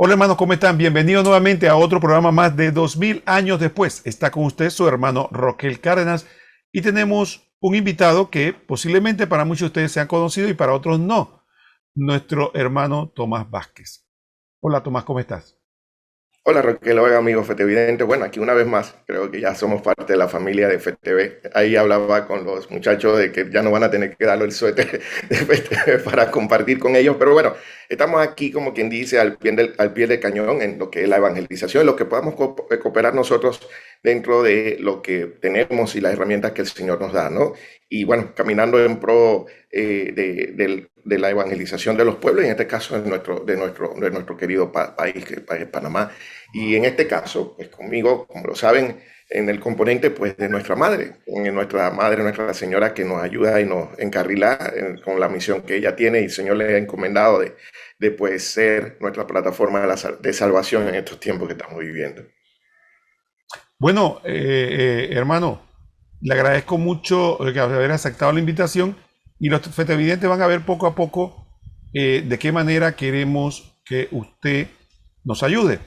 Hola hermanos, ¿cómo están? Bienvenidos nuevamente a otro programa más de 2000 años después. Está con usted su hermano Roquel Cárdenas y tenemos un invitado que posiblemente para muchos de ustedes se han conocido y para otros no. Nuestro hermano Tomás Vázquez. Hola Tomás, ¿cómo estás? Hola Raquel, hola amigo FTvidente. Bueno, aquí una vez más, creo que ya somos parte de la familia de FTV. Ahí hablaba con los muchachos de que ya no van a tener que darle el suéter de FTV para compartir con ellos. Pero bueno, estamos aquí como quien dice al pie del cañón en lo que es la evangelización, lo que podamos cooperar nosotros dentro de lo que tenemos y las herramientas que el Señor nos da, ¿no? Y bueno, caminando en pro de la evangelización de los pueblos, en este caso de nuestro querido país, que es el país de Panamá. Y en este caso, pues conmigo, como lo saben, en el componente pues de nuestra madre, Nuestra Señora, que nos ayuda y nos encarrila con la misión que ella tiene y el Señor le ha encomendado de pues ser nuestra plataforma de salvación en estos tiempos que estamos viviendo. Bueno, hermano, le agradezco mucho haber aceptado la invitación y los festevidentes van a ver poco a poco de qué manera queremos que usted nos ayude.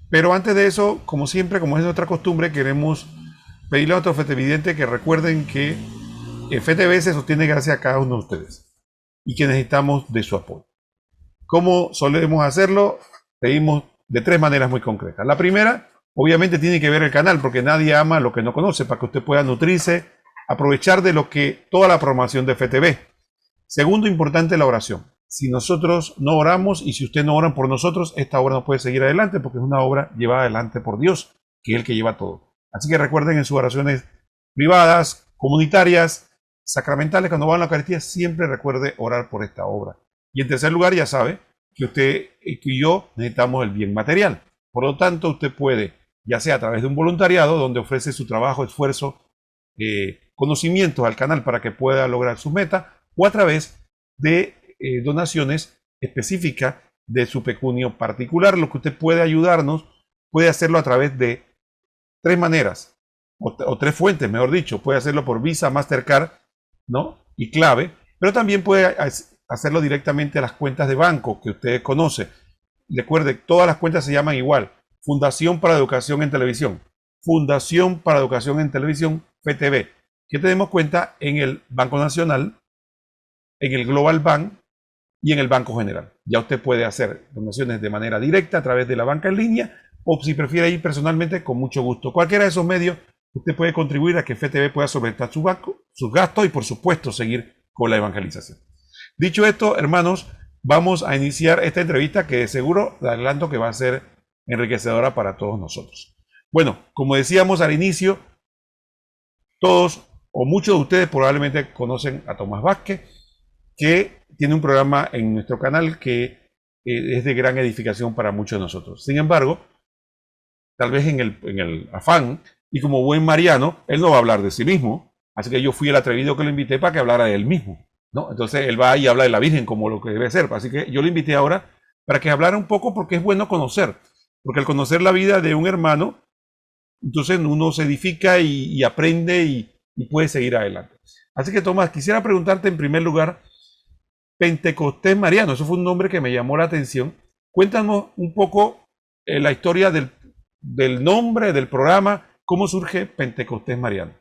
Pero antes de eso, como siempre, como es nuestra costumbre, queremos pedirle a nuestros festevidentes que recuerden que FTV se sostiene gracias a cada uno de ustedes y que necesitamos de su apoyo. ¿Cómo solemos hacerlo? Pedimos de tres maneras muy concretas. La primera, obviamente, tiene que ver el canal, porque nadie ama lo que no conoce, para que usted pueda nutrirse, aprovechar de lo que toda la programación de FTV. Segundo, importante, la oración. Si nosotros no oramos y si usted no oran por nosotros, esta obra no puede seguir adelante porque es una obra llevada adelante por Dios, que es el que lleva todo. Así que recuerden en sus oraciones privadas, comunitarias, sacramentales, cuando van a la Eucaristía, siempre recuerde orar por esta obra. Y en tercer lugar, ya sabe que usted y yo necesitamos el bien material. Por lo tanto, usted puede, ya sea a través de un voluntariado, donde ofrece su trabajo, esfuerzo, conocimientos al canal para que pueda lograr su meta, o a través de donaciones específicas de su pecunio particular. Lo que usted puede ayudarnos, puede hacerlo a través de tres maneras, o tres fuentes, mejor dicho. Puede hacerlo por Visa, Mastercard, ¿no? Y clave, pero también puede hacerlo directamente a las cuentas de banco que usted conoce. Recuerde, todas las cuentas se llaman igual. Fundación para Educación en Televisión. Fundación para Educación en Televisión, FTV. Que tenemos cuenta en el Banco Nacional, en el Global Bank y en el Banco General. Ya usted puede hacer donaciones de manera directa a través de la banca en línea o si prefiere ir personalmente, con mucho gusto. Cualquiera de esos medios, usted puede contribuir a que FTV pueda solventar su banco, sus gastos y por supuesto seguir con la evangelización. Dicho esto, hermanos, vamos a iniciar esta entrevista que de seguro le adelanto que va a ser enriquecedora para todos nosotros. Bueno, como decíamos al inicio, todos o muchos de ustedes probablemente conocen a Tomás Vázquez, que tiene un programa en nuestro canal que es de gran edificación para muchos de nosotros. Sin embargo, tal vez en el afán y como buen mariano, él no va a hablar de sí mismo, así que yo fui el atrevido que lo invité para que hablara de él mismo, ¿no? Entonces él va y habla de la Virgen como lo que debe ser, así que yo lo invité ahora para que hablara un poco porque es bueno conocer, porque al conocer la vida de un hermano, entonces uno se edifica y aprende y puede seguir adelante. Así que Tomás, quisiera preguntarte en primer lugar, Pentecostés Mariano, eso fue un nombre que me llamó la atención. Cuéntanos un poco la historia del nombre, del programa, cómo surge Pentecostés Mariano.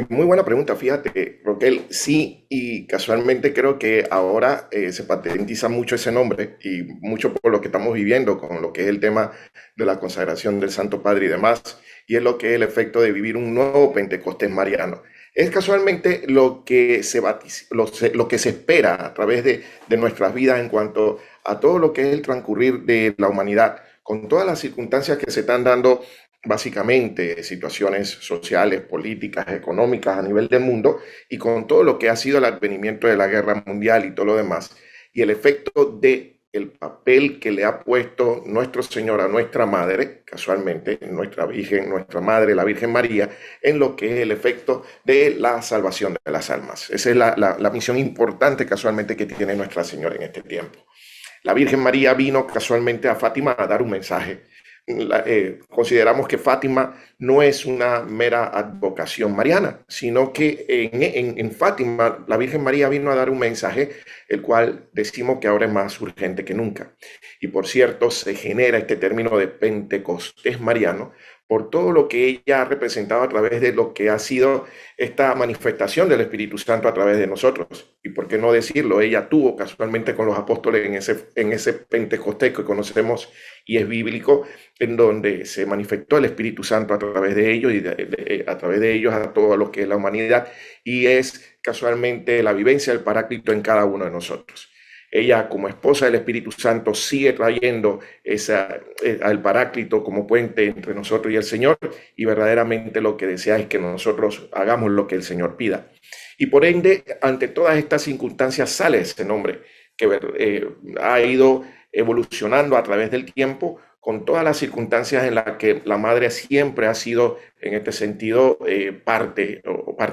Muy buena pregunta, fíjate, Roquel. Sí, y casualmente creo que ahora se patentiza mucho ese nombre y mucho por lo que estamos viviendo con lo que es el tema de la consagración del Santo Padre y demás, y es lo que es el efecto de vivir un nuevo Pentecostés mariano. Es casualmente lo que lo que se espera a través de nuestras vidas en cuanto a todo lo que es el transcurrir de la humanidad, con todas las circunstancias que se están dando básicamente situaciones sociales, políticas, económicas a nivel del mundo y con todo lo que ha sido el advenimiento de la guerra mundial y todo lo demás y el efecto de el papel que le ha puesto nuestro Señor a nuestra madre, casualmente nuestra Virgen, nuestra madre, la Virgen María, en lo que es el efecto de la salvación de las almas. Esa es la misión importante casualmente que tiene Nuestra Señora en este tiempo. La Virgen María vino casualmente a Fátima a dar un mensaje consideramos que Fátima no es una mera advocación mariana, sino que en Fátima la Virgen María vino a dar un mensaje, el cual decimos que ahora es más urgente que nunca. Y por cierto, se genera este término de Pentecostés mariano por todo lo que ella ha representado a través de lo que ha sido esta manifestación del Espíritu Santo a través de nosotros. Y por qué no decirlo, ella tuvo casualmente con los apóstoles en ese Pentecostés que conocemos y es bíblico, en donde se manifestó el Espíritu Santo a través de ellos y a través de ellos a todo lo que es la humanidad, y es casualmente la vivencia del Paráclito en cada uno de nosotros. Ella, como esposa del Espíritu Santo, sigue trayendo al Paráclito como puente entre nosotros y el Señor, y verdaderamente lo que desea es que nosotros hagamos lo que el Señor pida. Y por ende, ante todas estas circunstancias sale ese nombre que ha ido evolucionando a través del tiempo, con todas las circunstancias en las que la madre siempre ha sido, en este sentido, parte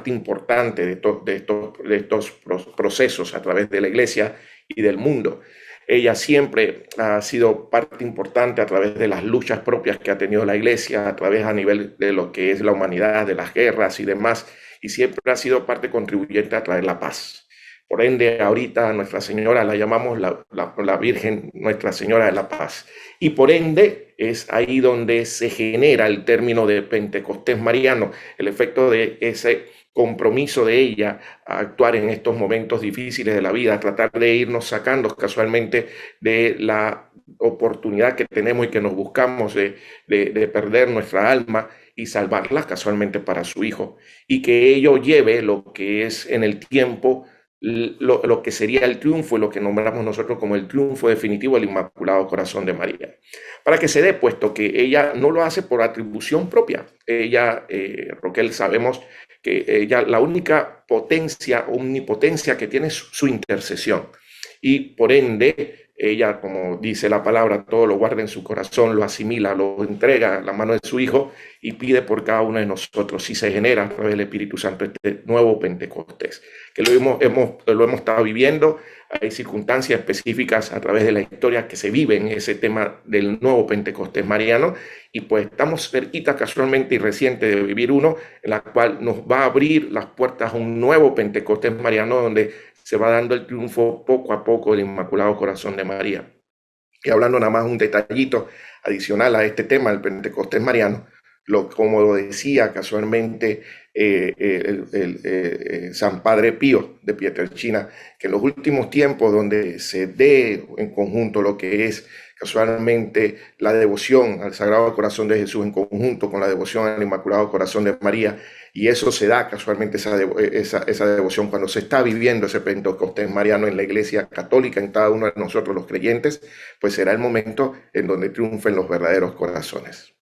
importante de estos procesos a través de la iglesia y del mundo. Ella siempre ha sido parte importante a través de las luchas propias que ha tenido la iglesia, a través a nivel de lo que es la humanidad, de las guerras y demás, y siempre ha sido parte contribuyente a traer la paz. Por ende, ahorita a Nuestra Señora la llamamos la Virgen Nuestra Señora de la Paz. Y por ende es ahí donde se genera el término de Pentecostés mariano, el efecto de ese compromiso de ella a actuar en estos momentos difíciles de la vida, a tratar de irnos sacando casualmente de la oportunidad que tenemos y que nos buscamos de perder nuestra alma y salvarla casualmente para su Hijo. Y que ello lleve lo que es en el tiempo lo que sería el triunfo, lo que nombramos nosotros como el triunfo definitivo del Inmaculado Corazón de María. Para que se dé, puesto que ella no lo hace por atribución propia. Ella, Roquel, sabemos que ella, la única potencia, omnipotencia que tiene es su intercesión. Y por ende, ella, como dice la palabra, todo lo guarda en su corazón, lo asimila, lo entrega a la mano de su Hijo y pide por cada uno de nosotros. Y se genera a través del Espíritu Santo este nuevo Pentecostés, que lo hemos estado viviendo. Hay circunstancias específicas a través de la historia que se vive en ese tema del nuevo Pentecostés mariano, y pues estamos cerquita casualmente y reciente de vivir uno en la cual nos va a abrir las puertas a un nuevo Pentecostés mariano donde se va dando el triunfo poco a poco del Inmaculado Corazón de María. Y hablando nada más un detallito adicional a este tema del Pentecostés mariano, como lo decía casualmente San Padre Pío de Pietrelcina, que en los últimos tiempos donde se dé en conjunto lo que es casualmente la devoción al Sagrado Corazón de Jesús en conjunto con la devoción al Inmaculado Corazón de María, y eso se da casualmente esa devoción cuando se está viviendo ese Pentecostés mariano en la Iglesia Católica, en cada uno de nosotros los creyentes, pues será el momento en donde triunfen los verdaderos corazones.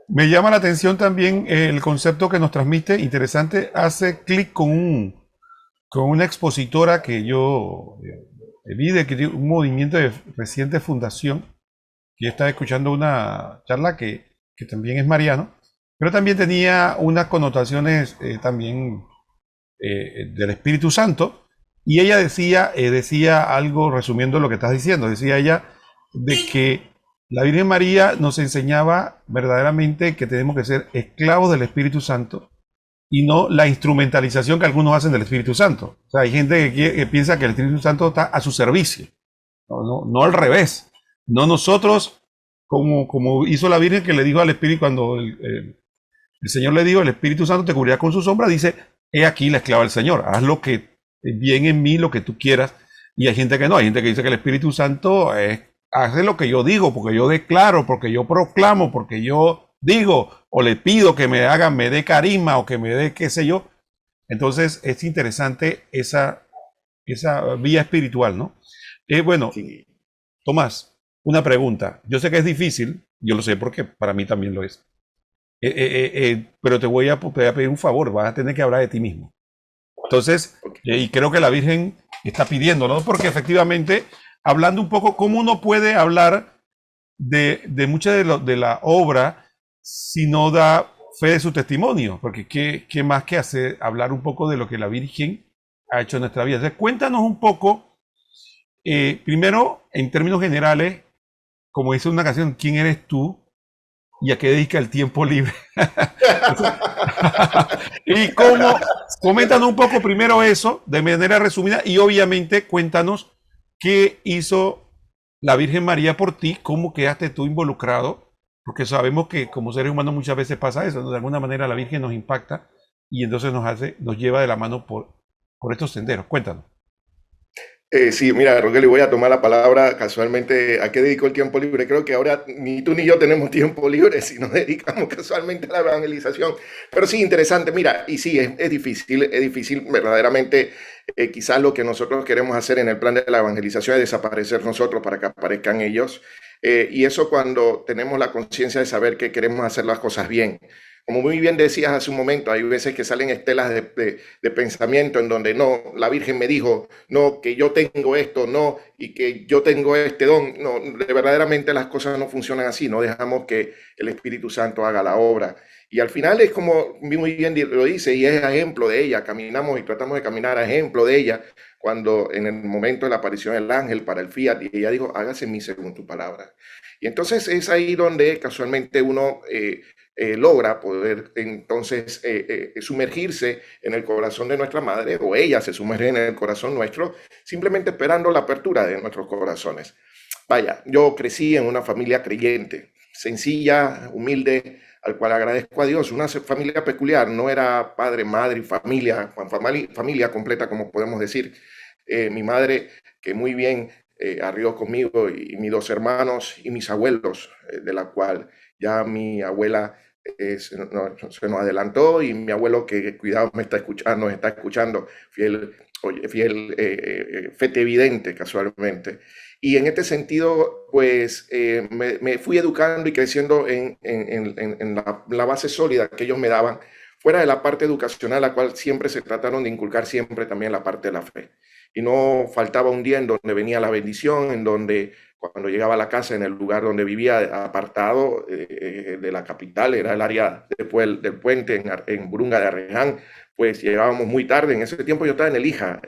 Me llama la atención también el concepto que nos transmite, interesante, hace clic con una expositora que yo vi de que tiene un movimiento de reciente fundación, que yo estaba escuchando una charla que también es mariano, pero también tenía unas connotaciones también del Espíritu Santo, y ella decía algo, resumiendo lo que estás diciendo, decía ella de que la Virgen María nos enseñaba verdaderamente que tenemos que ser esclavos del Espíritu Santo y no la instrumentalización que algunos hacen del Espíritu Santo. O sea, hay gente que piensa que el Espíritu Santo está a su servicio, no al revés. No nosotros, como hizo la Virgen, que le dijo al Espíritu, cuando el Señor le dijo, el Espíritu Santo te cubrirá con su sombra, dice, he aquí la esclava del Señor, haz lo que bien en mí, lo que tú quieras. Y hay gente que no, hay gente que dice que el Espíritu Santo hace lo que yo digo, porque yo declaro, porque yo proclamo, porque yo digo, o le pido que me haga, me dé carisma, o que me dé qué sé yo. Entonces es interesante esa vía espiritual, ¿no? Bueno, sí. Tomás, una pregunta. Yo sé que es difícil, yo lo sé porque para mí también lo es. Pero te voy a pedir un favor, vas a tener que hablar de ti mismo. Entonces, y creo que la Virgen está pidiendo, ¿no? Porque efectivamente, hablando un poco, ¿cómo uno puede hablar de mucha de la obra si no da fe de su testimonio? Porque ¿qué más que hacer? Hablar un poco de lo que la Virgen ha hecho en nuestra vida. Entonces, cuéntanos un poco, primero, en términos generales, como dice una canción, ¿quién eres tú? y a qué dedica el tiempo libre. Y cómo, coméntanos un poco primero eso, de manera resumida, y obviamente cuéntanos qué hizo la Virgen María por ti, cómo quedaste tú involucrado, porque sabemos que como seres humanos muchas veces pasa eso, ¿no? De alguna manera la Virgen nos impacta y entonces nos lleva de la mano por estos senderos. Cuéntanos. Sí, mira, Rogelio, voy a tomar la palabra casualmente. ¿A qué dedico el tiempo libre? Creo que ahora ni tú ni yo tenemos tiempo libre si nos dedicamos casualmente a la evangelización. Pero sí, interesante. Mira, y sí, es difícil verdaderamente. Quizás lo que nosotros queremos hacer en el plan de la evangelización es desaparecer nosotros para que aparezcan ellos. Y eso cuando tenemos la conciencia de saber que queremos hacer las cosas bien. Como muy bien decías hace un momento, hay veces que salen estelas de pensamiento en donde no, la Virgen me dijo, no, que yo tengo esto, no, y que yo tengo este don. No, verdaderamente las cosas no funcionan así, no dejamos que el Espíritu Santo haga la obra. Y al final es como muy bien lo dice, y es ejemplo de ella, caminamos y tratamos de caminar a ejemplo de ella, cuando en el momento de la aparición del ángel para el Fiat, y ella dijo, hágase en mí según tu palabra. Y entonces es ahí donde casualmente uno logra poder entonces sumergirse en el corazón de nuestra madre, o ella se sumerge en el corazón nuestro, simplemente esperando la apertura de nuestros corazones. Vaya, yo crecí en una familia creyente, sencilla, humilde, al cual agradezco a Dios, una familia peculiar, no era padre, madre y familia, familia completa, como podemos decir. Mi madre, que muy bien arrió conmigo, y mis dos hermanos y mis abuelos, de la cual ya mi abuela se nos adelantó, y mi abuelo, que cuidado me está escuchando, nos está escuchando, fiel, fiel fete evidente casualmente. Y en este sentido, pues me fui educando y creciendo en la base sólida que ellos me daban, fuera de la parte educacional, la cual siempre se trataron de inculcar siempre también la parte de la fe. Y no faltaba un día en donde venía la bendición, en donde cuando llegaba a la casa, en el lugar donde vivía, apartado de la capital, era el área del puente en Burunga de Arreján, pues llegábamos muy tarde. En ese tiempo yo estaba en el IJA,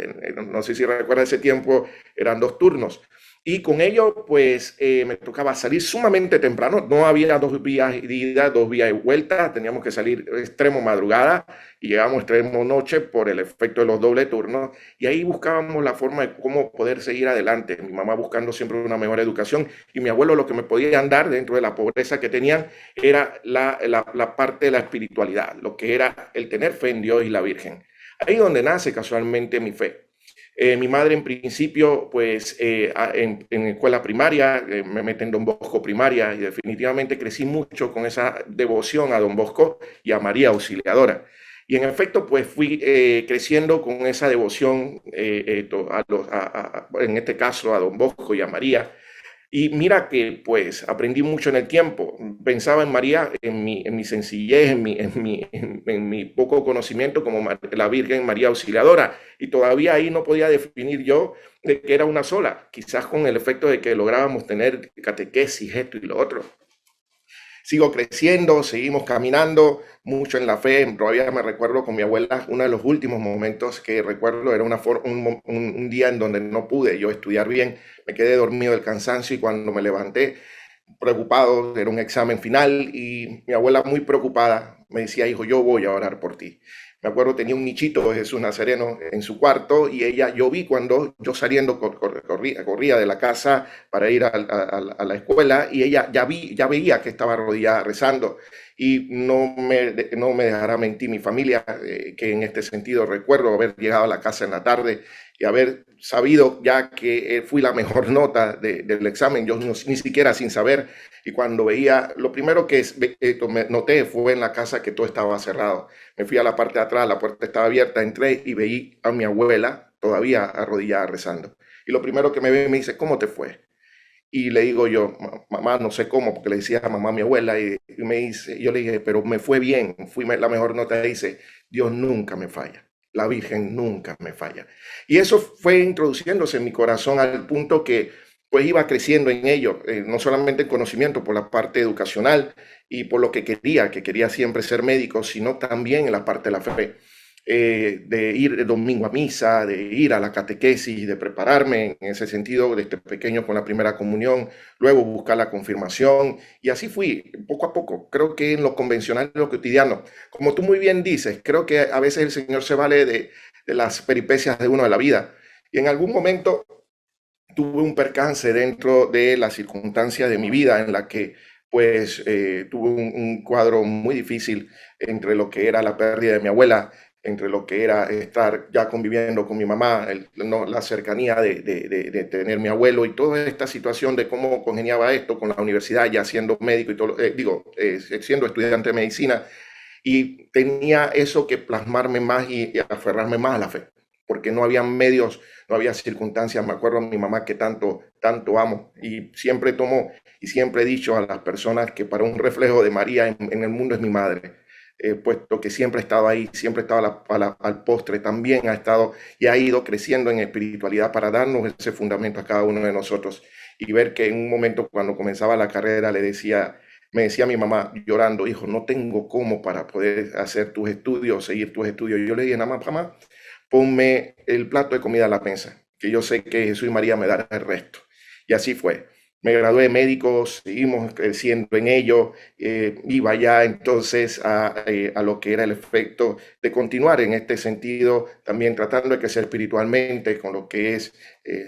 no sé si recuerda ese tiempo, eran 2 turnos. Y con ello, pues me tocaba salir sumamente temprano. No había 2 vías de ida, 2 vías de vuelta. Teníamos que salir extremo madrugada y llegábamos extremo noche por el efecto de los doble turnos. Y ahí buscábamos la forma de cómo poder seguir adelante. Mi mamá buscando siempre una mejor educación, y mi abuelo lo que me podían dar dentro de la pobreza que tenían era la parte de la espiritualidad, lo que era el tener fe en Dios y la Virgen. Ahí es donde nace casualmente mi fe. Mi madre en principio, pues en escuela primaria, me meten en Don Bosco primaria, y definitivamente crecí mucho con esa devoción a Don Bosco y a María Auxiliadora. Y en efecto, pues fui creciendo con esa devoción, en este caso a Don Bosco y a María. Y mira que pues aprendí mucho en el tiempo. Pensaba en María, en mi sencillez, en mi poco conocimiento como la Virgen María Auxiliadora. Y todavía ahí no podía definir yo de que era una sola, quizás con el efecto de que lográbamos tener catequesis, esto y lo otro. Sigo creciendo, seguimos caminando mucho en la fe. Todavía me recuerdo con mi abuela, uno de los últimos momentos que recuerdo era un día en donde no pude yo estudiar bien, me quedé dormido del cansancio, y cuando me levanté, preocupado, era un examen final, y mi abuela muy preocupada me decía, hijo, yo voy a orar por ti. Me acuerdo, tenía un nichito de Jesús Nazareno en su cuarto, y yo vi cuando yo saliendo, corría de la casa para ir a la escuela, y ella ya veía que estaba arrodillada rezando. Y no me dejará mentir mi familia, que en este sentido recuerdo haber llegado a la casa en la tarde y haber sabido ya que fui la mejor nota del examen, yo ni siquiera sin saber. Y cuando veía, lo primero que me noté fue en la casa que todo estaba cerrado. Me fui a la parte de atrás, la puerta estaba abierta, entré y veí a mi abuela todavía arrodillada rezando. Y lo primero que me ve me dice, ¿cómo te fue? Y le digo yo, mamá, no sé cómo, porque le decía a mamá a mi abuela, y me dice, yo le dije, pero me fue bien, fui la mejor nota. Y dice, Dios nunca me falla, la Virgen nunca me falla. Y eso fue introduciéndose en mi corazón al punto que pues iba creciendo en ello, no solamente en conocimiento por la parte educacional y por lo que quería siempre ser médico, sino también en la parte de la fe. de ir el domingo a misa, de ir a la catequesis, de prepararme en ese sentido desde pequeño con la primera comunión, luego buscar la confirmación, y así fui, poco a poco. Creo que en lo convencional, en lo cotidiano, como tú muy bien dices, creo que a veces el Señor se vale de las peripecias de uno de la vida. Y en algún momento tuve un percance dentro de las circunstancias de mi vida en la que pues tuve un cuadro muy difícil entre lo que era la pérdida de mi abuela, entre lo que era estar ya conviviendo con mi mamá, no, la cercanía de tener mi abuelo y toda esta situación de cómo congeniaba esto con la universidad, ya siendo médico y todo, siendo estudiante de medicina, y tenía eso que plasmarme más y aferrarme más a la fe, porque no había medios, no había circunstancias. Me acuerdo a mi mamá que tanto amo y siempre tomo y siempre he dicho a las personas que para un reflejo de María en el mundo es mi madre. Puesto que siempre ha estado ahí, siempre ha estado al postre, también ha estado y ha ido creciendo en espiritualidad para darnos ese fundamento a cada uno de nosotros y ver que en un momento cuando comenzaba la carrera me decía mi mamá llorando, hijo, no tengo cómo para poder hacer tus estudios, seguir tus estudios. Y yo le dije, nada más, mamá, ponme el plato de comida a la mesa, que yo sé que Jesús y María me darán el resto. Y así fue. Me gradué de médico, seguimos creciendo en ello, iba ya entonces a lo que era el efecto de continuar en este sentido, también tratando de crecer espiritualmente con lo que es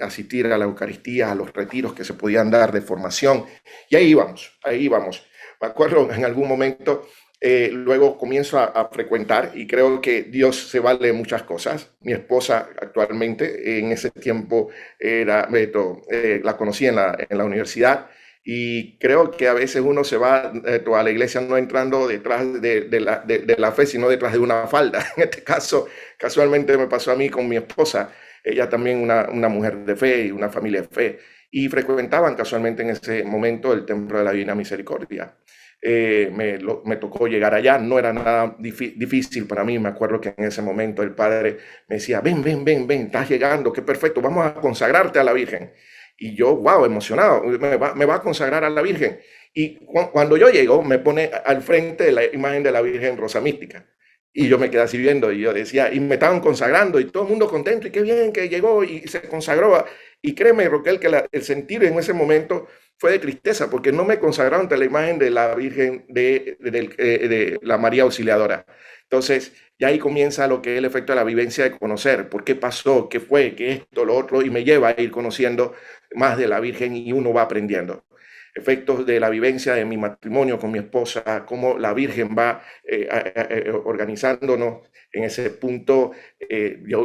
asistir a la Eucaristía, a los retiros que se podían dar de formación. Y ahí íbamos, ahí íbamos. Me acuerdo en algún momento luego comienzo a frecuentar y creo que Dios se vale de muchas cosas. Mi esposa actualmente, en ese tiempo, la conocí en la universidad y creo que a veces uno se va a la iglesia no entrando detrás de la fe, sino detrás de una falda. En este caso, casualmente me pasó a mí con mi esposa, ella también una mujer de fe y una familia de fe, y frecuentaban casualmente en ese momento el Templo de la Divina Misericordia. Me tocó llegar allá, no era nada difícil para mí. Me acuerdo que en ese momento el padre me decía, ven, estás llegando, qué perfecto, vamos a consagrarte a la Virgen. Y yo, wow, emocionado, me va a consagrar a la Virgen. Y cuando yo llego, me pone al frente de la imagen de la Virgen Rosa Mística. Y yo me quedé así viendo y yo decía, y me estaban consagrando y todo el mundo contento y qué bien que llegó y se consagró. Y créeme, Roquel, que el sentir en ese momento fue de tristeza, porque no me consagraron ante la imagen de la Virgen de la María Auxiliadora. Entonces, ya ahí comienza lo que es el efecto de la vivencia de conocer, por qué pasó, qué fue, qué esto, lo otro, y me lleva a ir conociendo más de la Virgen y uno va aprendiendo. Efectos de la vivencia de mi matrimonio con mi esposa, cómo la Virgen va organizándonos en ese punto.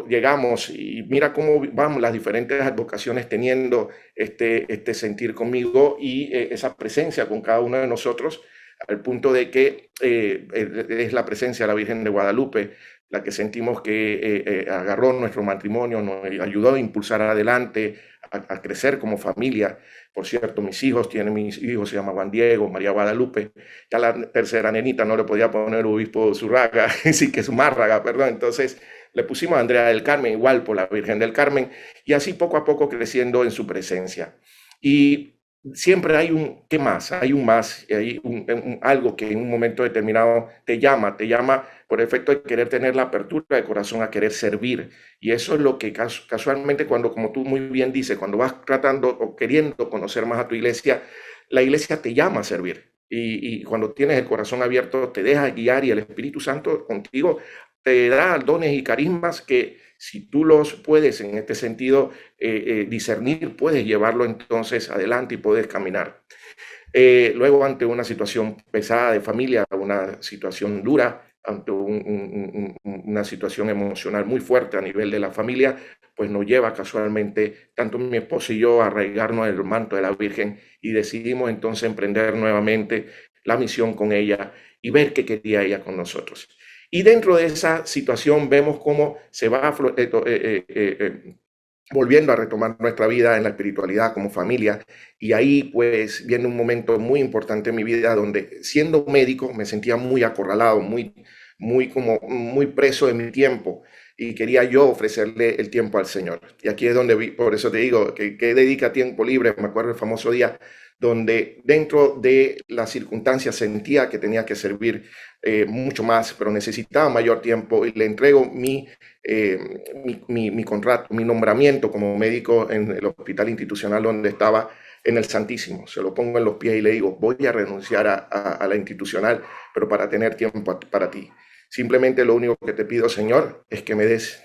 Llegamos y mira cómo vamos las diferentes advocaciones teniendo este sentir conmigo y esa presencia con cada uno de nosotros, al punto de que es la presencia de la Virgen de Guadalupe la que sentimos que agarró nuestro matrimonio, nos ayudó a impulsar adelante, a crecer como familia. Por cierto, mis hijos se llama Juan Diego, María Guadalupe. Ya la tercera nenita no le podía poner obispo Zurraga, sí que Zumárraga, perdón. Entonces le pusimos a Andrea del Carmen, igual por la Virgen del Carmen, y así poco a poco creciendo en su presencia. Y siempre hay un ¿qué más? Hay un más, hay algo que en un momento determinado te llama por efecto de querer tener la apertura de corazón a querer servir. Y eso es lo que casualmente cuando, como tú muy bien dices, cuando vas tratando o queriendo conocer más a tu iglesia, la iglesia te llama a servir. Y cuando tienes el corazón abierto, te deja guiar y el Espíritu Santo contigo te da dones y carismas que si tú los puedes en este sentido discernir, puedes llevarlo entonces adelante y puedes caminar. Luego ante una situación pesada de familia, una situación dura, ante una situación emocional muy fuerte a nivel de la familia, pues nos lleva casualmente, tanto mi esposo y yo, a arraigarnos en el manto de la Virgen y decidimos entonces emprender nuevamente la misión con ella y ver qué quería ella con nosotros. Y dentro de esa situación vemos cómo se va volviendo a retomar nuestra vida en la espiritualidad como familia. Y ahí pues viene un momento muy importante en mi vida donde siendo médico me sentía muy acorralado, muy preso de mi tiempo y quería yo ofrecerle el tiempo al Señor. Y aquí es donde por eso te digo que dedica tiempo libre. Me acuerdo el famoso día donde dentro de las circunstancias sentía que tenía que servir mucho más, pero necesitaba mayor tiempo, y le entrego mi contrato, mi nombramiento como médico en el hospital institucional donde estaba, en el Santísimo. Se lo pongo en los pies y le digo, voy a renunciar a la institucional, pero para tener tiempo para ti. Simplemente lo único que te pido, Señor, es que me des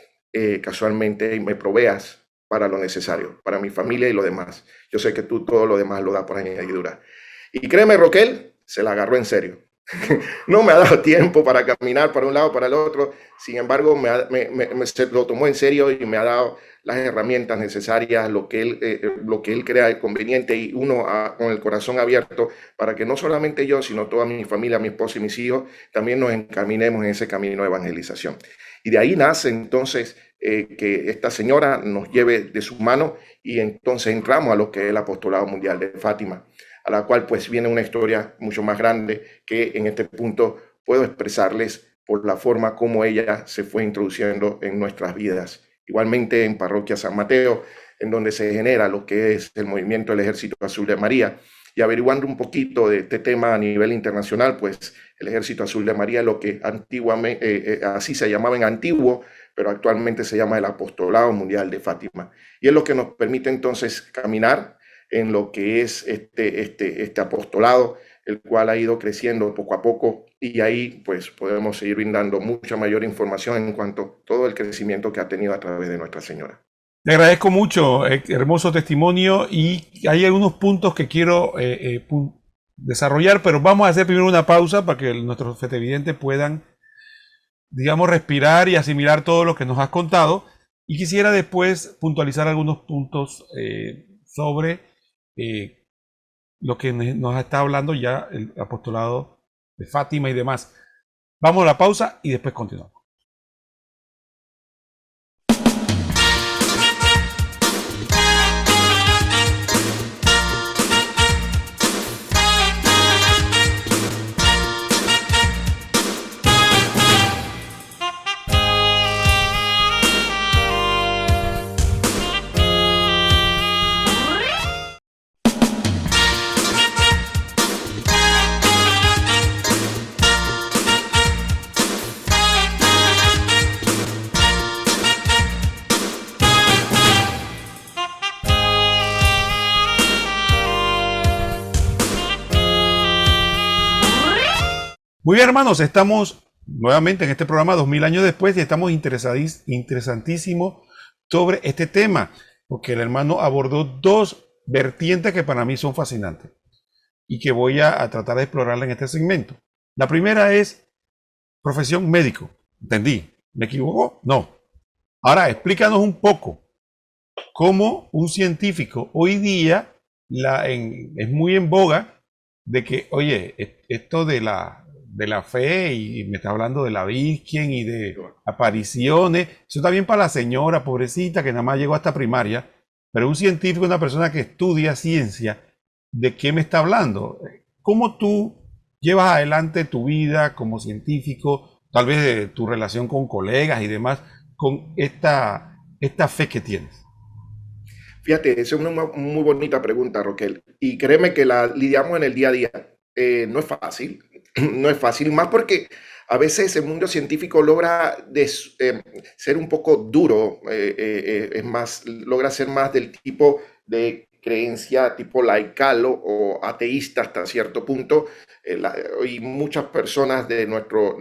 casualmente y me proveas para lo necesario, para mi familia y lo demás. Yo sé que tú todo lo demás lo das por añadidura. Y créeme, Roquel, se la agarró en serio. No me ha dado tiempo para caminar para un lado, para el otro. Sin embargo, se lo tomó en serio y me ha dado las herramientas necesarias, lo que él crea conveniente, y uno con el corazón abierto para que no solamente yo, sino toda mi familia, mi esposa y mis hijos, también nos encaminemos en ese camino de evangelización. Y de ahí nace entonces que esta señora nos lleve de su mano, y entonces entramos a lo que es el Apostolado Mundial de Fátima, a la cual pues viene una historia mucho más grande que en este punto puedo expresarles por la forma como ella se fue introduciendo en nuestras vidas. Igualmente en Parroquia San Mateo, en donde se genera lo que es el movimiento del Ejército Azul de María, y averiguando un poquito de este tema a nivel internacional, pues el Ejército Azul de María, lo que antiguamente, así se llamaba en antiguo, pero actualmente se llama el Apostolado Mundial de Fátima. Y es lo que nos permite entonces caminar en lo que es este apostolado, el cual ha ido creciendo poco a poco, y ahí pues podemos seguir brindando mucha mayor información en cuanto a todo el crecimiento que ha tenido a través de Nuestra Señora. Le agradezco mucho, hermoso testimonio, y hay algunos puntos que quiero desarrollar, pero vamos a hacer primero una pausa para que nuestros fetevidentes puedan, digamos, respirar y asimilar todo lo que nos has contado, y quisiera después puntualizar algunos puntos sobre lo que nos está hablando ya el apostolado de Fátima y demás. Vamos a la pausa y después continuamos. Muy bien, hermanos, estamos nuevamente en este programa 2000 años después, y estamos interesantísimos sobre este tema, porque el hermano abordó dos vertientes que para mí son fascinantes y que voy a tratar de explorarla en este segmento. La primera es profesión médico. ¿Entendí? ¿Me equivoco? No. Ahora, explícanos un poco cómo un científico hoy día es muy en boga de que, oye, esto de la fe, y me está hablando de la Virgen y de apariciones, eso está bien para la señora pobrecita que nada más llegó hasta primaria, pero un científico, una persona que estudia ciencia, ¿de qué me está hablando? ¿Cómo tú llevas adelante tu vida como científico, tal vez de tu relación con colegas y demás, con esta fe que tienes? Fíjate, esa es una muy bonita pregunta, Roquel, y créeme que la lidiamos en el día a día. No es fácil, no es fácil, más porque a veces el mundo científico logra ser un poco duro, es más, logra ser más del tipo de creencia tipo laical o ateísta hasta cierto punto, y muchas personas de nuestro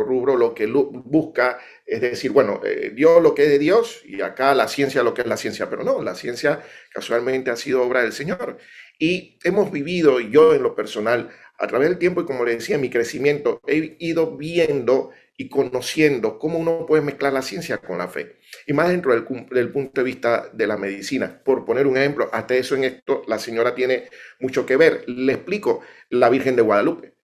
rubro lo que busca es decir, bueno, Dios lo que es de Dios, y acá la ciencia lo que es la ciencia, pero no, la ciencia casualmente ha sido obra del Señor. Y hemos vivido, yo en lo personal, a través del tiempo, y como le decía, mi crecimiento, he ido viendo y conociendo cómo uno puede mezclar la ciencia con la fe. Y más dentro del punto de vista de la medicina. Por poner un ejemplo, hasta eso en esto la señora tiene mucho que ver. Le explico, la Virgen de Guadalupe.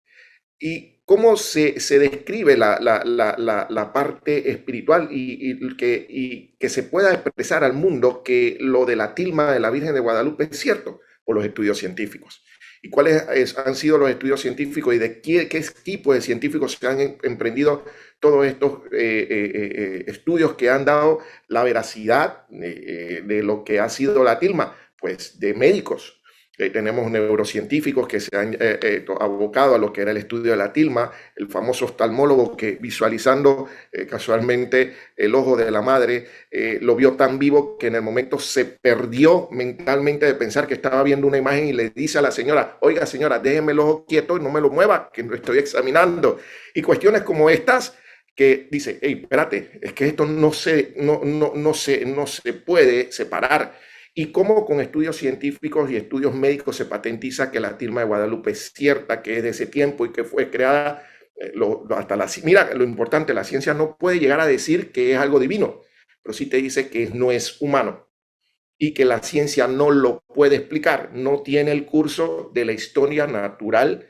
Y cómo se describe la parte espiritual, y que se pueda expresar al mundo que lo de la tilma de la Virgen de Guadalupe es cierto por los estudios científicos. ¿Y cuáles han sido los estudios científicos, y de qué tipo de científicos se han emprendido todos estos estudios que han dado la veracidad de lo que ha sido la tilma? Pues de médicos. Tenemos neurocientíficos que se han abocado a lo que era el estudio de la tilma, el famoso oftalmólogo que visualizando casualmente el ojo de la madre lo vio tan vivo que en el momento se perdió mentalmente de pensar que estaba viendo una imagen y le dice a la señora, oiga señora, déjeme el ojo quieto y no me lo mueva, que lo estoy examinando. Y cuestiones como estas que dice, hey, espérate, es que esto no se puede separar. Y cómo con estudios científicos y estudios médicos se patentiza que la tilma de Guadalupe es cierta, que es de ese tiempo y que fue creada mira, lo importante, la ciencia no puede llegar a decir que es algo divino, pero sí te dice que no es humano y que la ciencia no lo puede explicar, no tiene el curso de la historia natural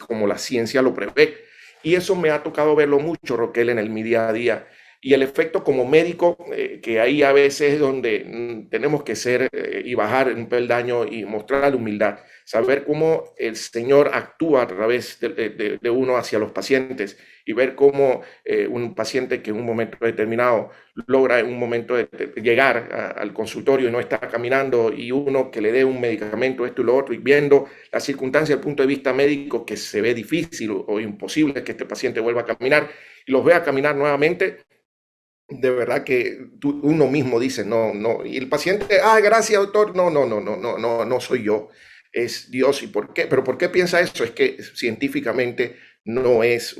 como la ciencia lo prevé. Y eso me ha tocado verlo mucho, Roquel, en mi día a día. Y el efecto como médico, que ahí a veces es donde tenemos que ser y bajar un peldaño y mostrar la humildad, saber cómo el Señor actúa a través de uno hacia los pacientes y ver cómo un paciente que en un momento determinado logra en un momento de llegar al consultorio y no está caminando y uno que le dé un medicamento, esto y lo otro, y viendo la circunstancia desde el punto de vista médico que se ve difícil o imposible que este paciente vuelva a caminar y los vea caminar nuevamente, de verdad que uno mismo dice, no, no, y el paciente, gracias doctor, no soy yo, es Dios. ¿Y por qué? ¿Pero por qué piensa eso? Es que científicamente no es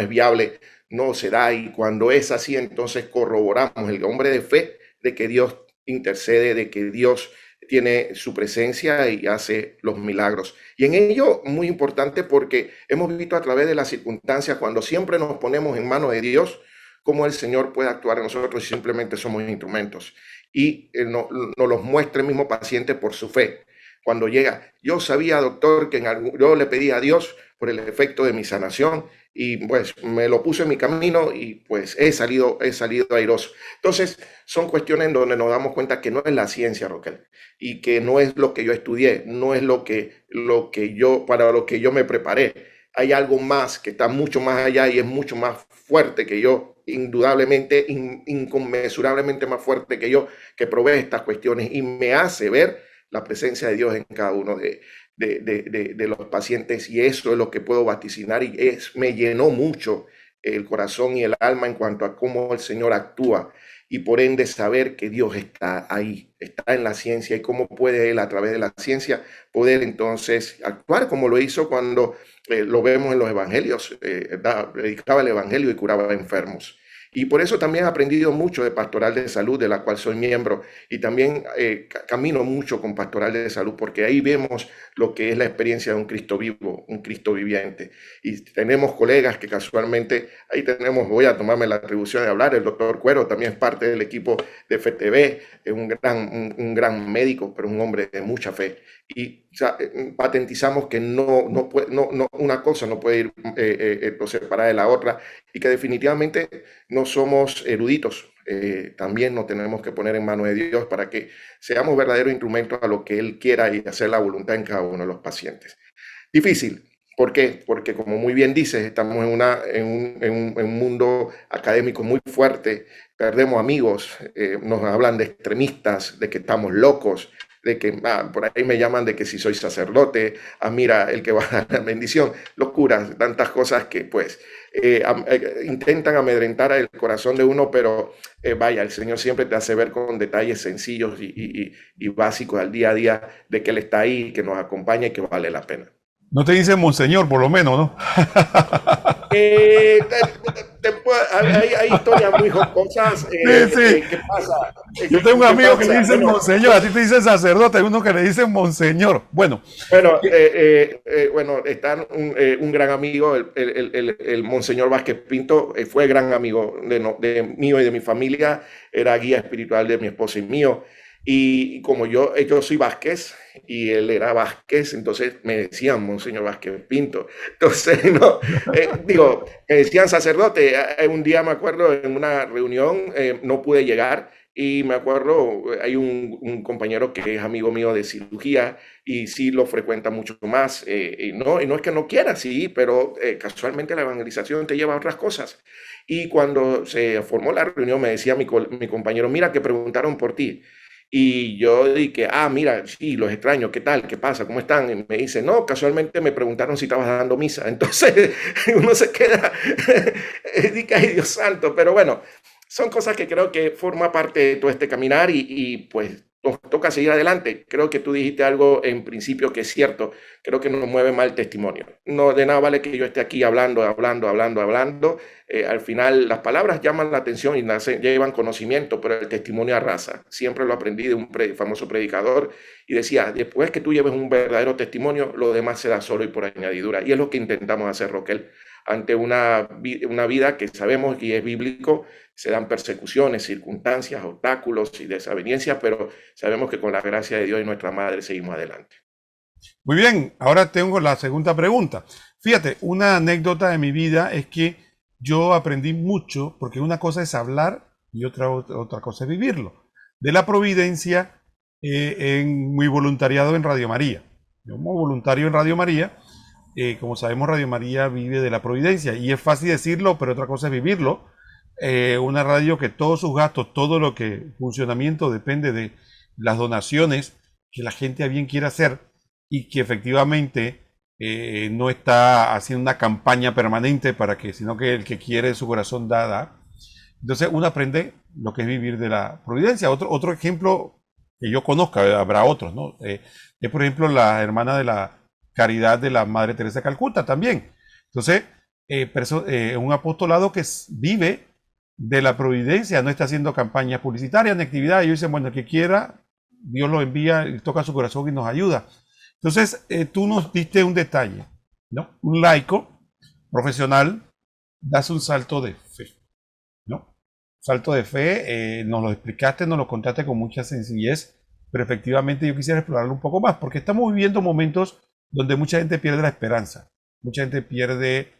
viable, no se da, y cuando es así, entonces corroboramos el hombre de fe de que Dios intercede, de que Dios tiene su presencia y hace los milagros. Y en ello, muy importante, porque hemos visto a través de las circunstancias, cuando siempre nos ponemos en manos de Dios, cómo el Señor puede actuar en nosotros y simplemente somos instrumentos. Y nos los muestra el mismo paciente por su fe. Cuando llega, yo sabía, doctor, que yo le pedí a Dios por el efecto de mi sanación y pues me lo puse en mi camino y pues he salido airoso. Entonces, son cuestiones en donde nos damos cuenta que no es la ciencia, Roquel, y que no es lo que yo estudié, no es para lo que yo me preparé. Hay algo más que está mucho más allá y es mucho más fuerte que yo, indudablemente, inconmensurablemente más fuerte que yo, que provee estas cuestiones y me hace ver la presencia de Dios en cada uno de los pacientes, y eso es lo que puedo vaticinar y me llenó mucho el corazón y el alma en cuanto a cómo el Señor actúa y por ende saber que Dios está ahí, está en la ciencia y cómo puede Él a través de la ciencia poder entonces actuar como lo hizo cuando lo vemos en los evangelios, predicaba el evangelio y curaba enfermos. Y por eso también he aprendido mucho de Pastoral de Salud, de la cual soy miembro, y también camino mucho con Pastoral de Salud, porque ahí vemos lo que es la experiencia de un Cristo vivo, un Cristo viviente. Y tenemos colegas que casualmente, ahí tenemos, voy a tomarme la atribución de hablar, el doctor Cuero también es parte del equipo de FTV, es un gran médico, pero un hombre de mucha fe. Y patentizamos que una cosa no puede ir separada de la otra, y que definitivamente no somos eruditos, también nos tenemos que poner en manos de Dios para que seamos verdaderos instrumentos a lo que Él quiera y hacer la voluntad en cada uno de los pacientes. Difícil. ¿Por qué? Porque como muy bien dices, estamos en un mundo académico muy fuerte, perdemos amigos, nos hablan de extremistas, de que estamos locos, de que por ahí me llaman de que si soy sacerdote, mira el que va a dar la bendición, locuras, tantas cosas que pues intentan amedrentar el corazón de uno, pero vaya, el Señor siempre te hace ver con detalles sencillos y básicos al día a día de que Él está ahí, que nos acompaña y que vale la pena. No te dicen monseñor, por lo menos, ¿no? Hay historias muy jocosas. Sí. ¿Qué pasa? Yo tengo un amigo que le dicen monseñor, a ti te dicen sacerdote, hay uno que le dicen monseñor. Bueno, está un gran amigo, el monseñor Vázquez Pinto, fue gran amigo de mío y de mi familia, era guía espiritual de mi esposa y mío. Y como yo soy Vázquez y él era Vázquez, entonces me decían Monseñor Vázquez Pinto. Entonces, me decían sacerdote. Un día me acuerdo en una reunión, no pude llegar y me acuerdo, hay un compañero que es amigo mío de cirugía y sí lo frecuenta mucho más. Y no es que no quiera, sí, pero casualmente la evangelización te lleva a otras cosas. Y cuando se formó la reunión me decía mi compañero, mira que preguntaron por ti. Y yo dije, mira, sí, los extraño, ¿qué tal? ¿Qué pasa? ¿Cómo están? Y me dice, no, casualmente me preguntaron si estabas dando misa. Entonces uno se queda, dice, ay Dios santo, pero bueno, son cosas que creo que forma parte de todo este caminar y pues nos toca seguir adelante. Creo que tú dijiste algo en principio que es cierto. Creo que nos mueve más el testimonio. No de nada vale que yo esté aquí hablando. Al final las palabras llaman la atención y llevan conocimiento, pero el testimonio arrasa. Siempre lo aprendí de un famoso predicador y decía, después que tú lleves un verdadero testimonio, lo demás se da solo y por añadidura. Y es lo que intentamos hacer, Roquel. Ante una vida que sabemos que es bíblico, se dan persecuciones, circunstancias, obstáculos y desavenencias, pero sabemos que con la gracia de Dios y nuestra Madre seguimos adelante. Muy bien, ahora tengo la segunda pregunta. Fíjate, una anécdota de mi vida es que yo aprendí mucho, porque una cosa es hablar y otra cosa es vivirlo. De la providencia en mi voluntariado en Radio María. Yo como voluntario en Radio María, como sabemos, Radio María vive de la providencia y es fácil decirlo, pero otra cosa es vivirlo. Una radio que todos sus gastos, todo lo que funcionamiento depende de las donaciones que la gente a bien quiere hacer y que efectivamente no está haciendo una campaña permanente para que, sino que el que quiere de su corazón da. Entonces uno aprende lo que es vivir de la providencia. Otro ejemplo que yo conozca, habrá otros, ¿no? Es por ejemplo la hermana de la Caridad de la Madre Teresa de Calcuta también. Entonces, un apostolado que vive de la providencia, no está haciendo campañas publicitarias ni actividades. Ellos dicen, bueno, el que quiera, Dios lo envía, toca su corazón y nos ayuda. Entonces, tú nos diste un detalle, ¿no? Un laico profesional, das un salto de fe, ¿no? Salto de fe, nos lo explicaste, nos lo contaste con mucha sencillez, pero efectivamente yo quisiera explorarlo un poco más, porque estamos viviendo momentos donde mucha gente pierde la esperanza, mucha gente pierde,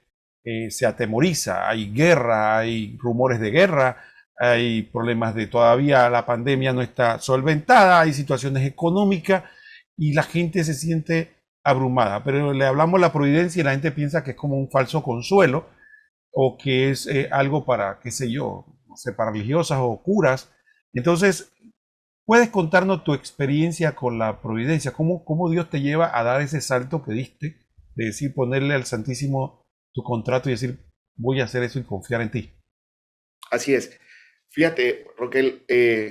se atemoriza, hay guerra, hay rumores de guerra, hay problemas de todavía la pandemia no está solventada, hay situaciones económicas y la gente se siente abrumada, pero le hablamos de la providencia y la gente piensa que es como un falso consuelo o que es algo para, qué sé yo, no sé, para religiosas o curas. Entonces, ¿puedes contarnos tu experiencia con la providencia? ¿Cómo Dios te lleva a dar ese salto que diste? De decir, ponerle al Santísimo tu contrato y decir, voy a hacer eso y confiar en ti. Así es. Fíjate, Roquel,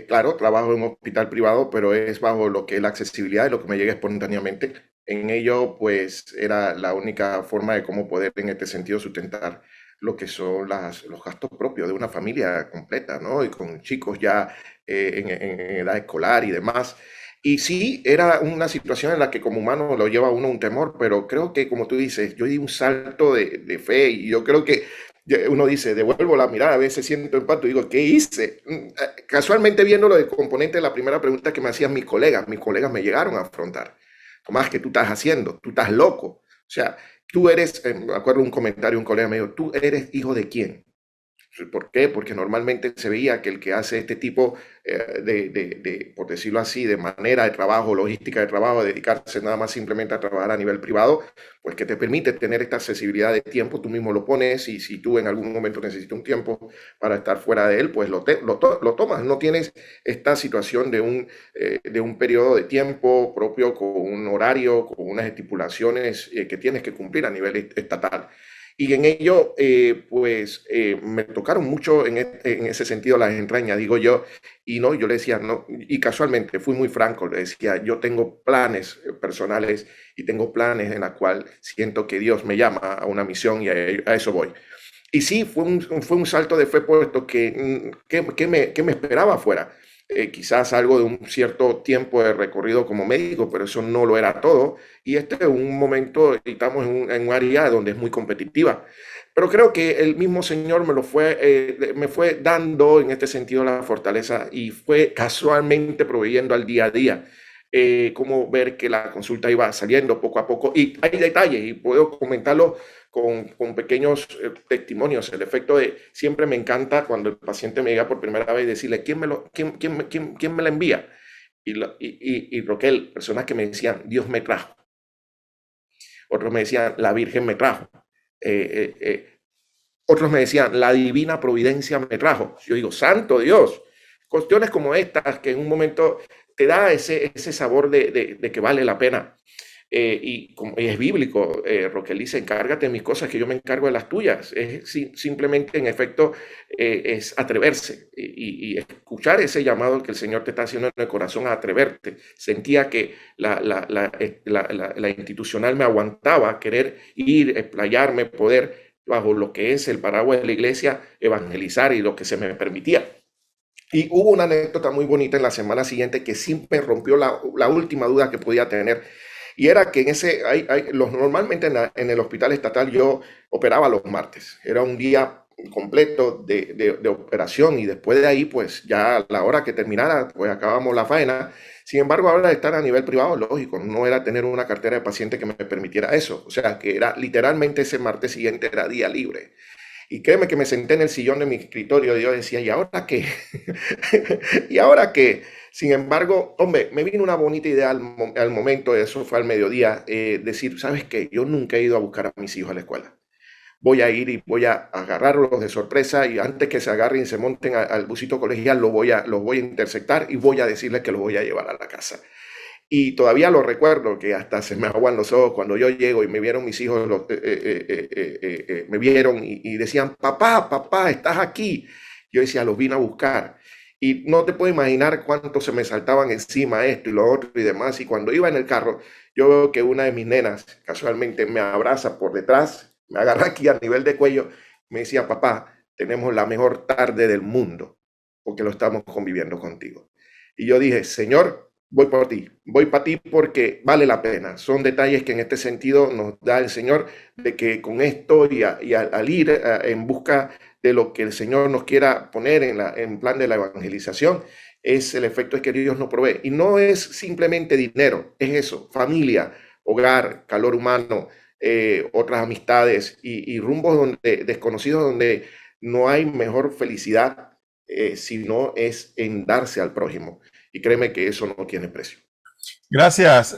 claro, trabajo en un hospital privado, pero es bajo lo que es la accesibilidad y lo que me llega espontáneamente. En ello, pues, era la única forma de cómo poder en este sentido sustentar lo que son los gastos propios de una familia completa, ¿no? Y con chicos ya en edad escolar y demás. Y sí, era una situación en la que como humano lo lleva a uno un temor, pero creo que, como tú dices, yo di un salto de fe y yo creo que uno dice, devuelvo la mirada, a veces siento impacto y digo, ¿qué hice? Casualmente viendo lo del componente de la primera pregunta que me hacían mis colegas me llegaron a afrontar. Tomás, ¿qué tú estás haciendo? Tú estás loco. O sea, tú eres, me acuerdo un comentario, un colega me dijo, ¿tú eres hijo de quién? ¿Por qué? Porque normalmente se veía que el que hace este tipo por decirlo así, de manera de trabajo, logística de trabajo, dedicarse nada más simplemente a trabajar a nivel privado, pues que te permite tener esta accesibilidad de tiempo, tú mismo lo pones y si tú en algún momento necesitas un tiempo para estar fuera de él, pues lo tomas. No tienes esta situación de un periodo de tiempo propio con un horario, con unas estipulaciones que tienes que cumplir a nivel estatal. Y en ello, me tocaron mucho en ese sentido las entrañas, digo yo, y no, yo le decía, no, y casualmente fui muy franco, le decía, yo tengo planes personales y tengo planes en la cual siento que Dios me llama a una misión y a eso voy. Y sí, fue un salto de fe puesto que me esperaba afuera. Quizás algo de un cierto tiempo de recorrido como médico, pero eso no lo era todo. Y este es un momento, estamos en un área donde es muy competitiva. Pero creo que el mismo Señor me fue dando en este sentido la fortaleza y fue casualmente proveyendo al día a día. Cómo ver que la consulta iba saliendo poco a poco. Y hay detalles, y puedo comentarlo con pequeños testimonios. El efecto de siempre me encanta cuando el paciente me llega por primera vez decirle, ¿quién me la envía? Y Roquel, personas que me decían, Dios me trajo. Otros me decían, la Virgen me trajo. Otros me decían, la divina providencia me trajo. Yo digo, santo Dios. Cuestiones como estas que en un momento te da ese sabor de que vale la pena. Y es bíblico, Roquel dice, encárgate de mis cosas, que yo me encargo de las tuyas. Simplemente, en efecto, es atreverse y escuchar ese llamado que el Señor te está haciendo en el corazón a atreverte. Sentía que la institucional me aguantaba, querer ir, explayarme, poder, bajo lo que es el paraguas de la iglesia, evangelizar y lo que se me permitía. Y hubo una anécdota muy bonita en la semana siguiente que sí me rompió la última duda que podía tener. Y era que normalmente en el hospital estatal yo operaba los martes. Era un día completo de operación y después de ahí, pues ya a la hora que terminara, pues acabamos la faena. Sin embargo, ahora de estar a nivel privado, lógico, no era tener una cartera de paciente que me permitiera eso. O sea, que era literalmente ese martes siguiente era día libre. Y créeme que me senté en el sillón de mi escritorio y yo decía, ¿y ahora qué? ¿Y ahora qué? Sin embargo, hombre, me vino una bonita idea al momento, eso fue al mediodía, decir, ¿sabes qué? Yo nunca he ido a buscar a mis hijos a la escuela. Voy a ir y voy a agarrarlos de sorpresa y antes que se agarren y se monten al busito colegial, los voy a interceptar y voy a decirles que los voy a llevar a la casa. Y todavía lo recuerdo, que hasta se me aguan los ojos cuando yo llego y me vieron mis hijos, me vieron y decían, papá, papá, estás aquí. Yo decía, los vine a buscar. Y no te puedo imaginar cuánto se me saltaban encima esto y lo otro y demás. Y cuando iba en el carro, yo veo que una de mis nenas casualmente me abraza por detrás, me agarra aquí a nivel de cuello, me decía, papá, tenemos la mejor tarde del mundo porque lo estamos conviviendo contigo. Y yo dije, Señor, voy por ti, voy para ti porque vale la pena. Son detalles que en este sentido nos da el Señor, de que con esto y al ir en busca de lo que el Señor nos quiera poner en plan de la evangelización, es el efecto es que Dios nos provee. Y no es simplemente dinero, es eso, familia, hogar, calor humano, otras amistades y rumbos desconocidos donde no hay mejor felicidad, sino es en darse al prójimo. Y créeme que eso no tiene precio. Gracias,